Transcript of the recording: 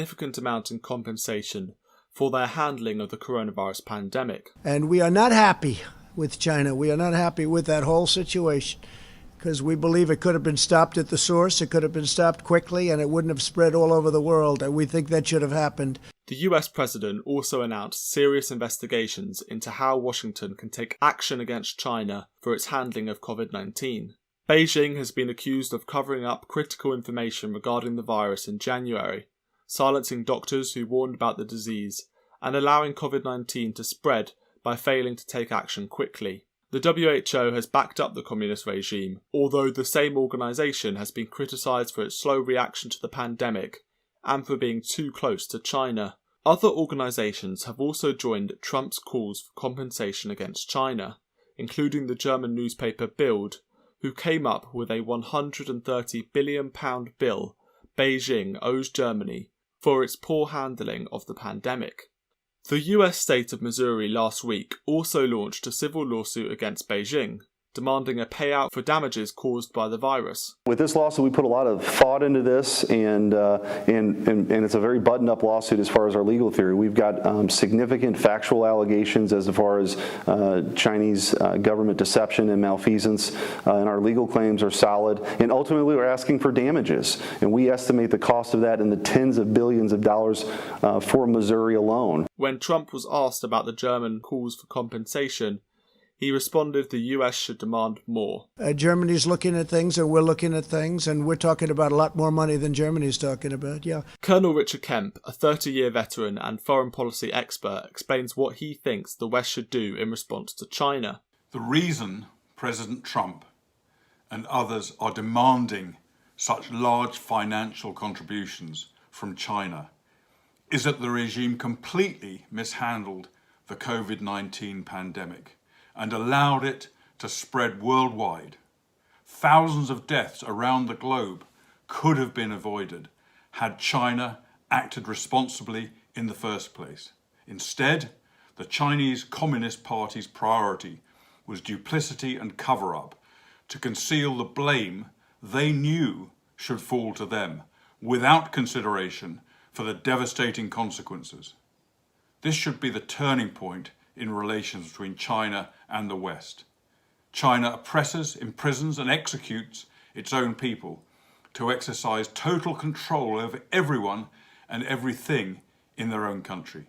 significant amount in compensation for their handling of the coronavirus pandemic. And we are not happy with China. We are not happy with that whole situation because we believe it could have been stopped at the source. It could have been stopped quickly and it wouldn't have spread all over the world. And we think that should have happened. The US president also announced serious investigations into how Washington can take action against China for its handling of COVID-19. Beijing has been accused of covering up critical information regarding the virus in January, silencing doctors who warned about the disease, and allowing COVID-19 to spread by failing to take action quickly. The WHO has backed up the communist regime, although the same organisation has been criticised for its slow reaction to the pandemic and for being too close to China. Other organisations have also joined Trump's calls for compensation against China, including the German newspaper Bild, who came up with a £130 billion bill Beijing owes Germany for its poor handling of the pandemic. The US state of Missouri last week also launched a civil lawsuit against Beijing, demanding a payout for damages caused by the virus. With this lawsuit, we put a lot of thought into this, and it's a very buttoned-up lawsuit as far as our legal theory. We've got significant factual allegations as far as Chinese government deception and malfeasance, and our legal claims are solid. And ultimately, we're asking for damages, and we estimate the cost of that in the tens of billions of dollars for Missouri alone. When Trump was asked about the German calls for compensation, he responded the US should demand more. Germany's looking at things and we're looking at things, and we're talking about a lot more money than Germany's talking about, yeah. Colonel Richard Kemp, a 30-year veteran and foreign policy expert, explains what he thinks the West should do in response to China. The reason President Trump and others are demanding such large financial contributions from China is that the regime completely mishandled the COVID-19 pandemic and allowed it to spread worldwide. Thousands of deaths around the globe could have been avoided had China acted responsibly in the first place. Instead, the Chinese Communist Party's priority was duplicity and cover-up to conceal the blame they knew should fall to them without consideration for the devastating consequences. This should be the turning point in relations between China and the West. China oppresses, imprisons and executes its own people to exercise total control over everyone and everything in their own country.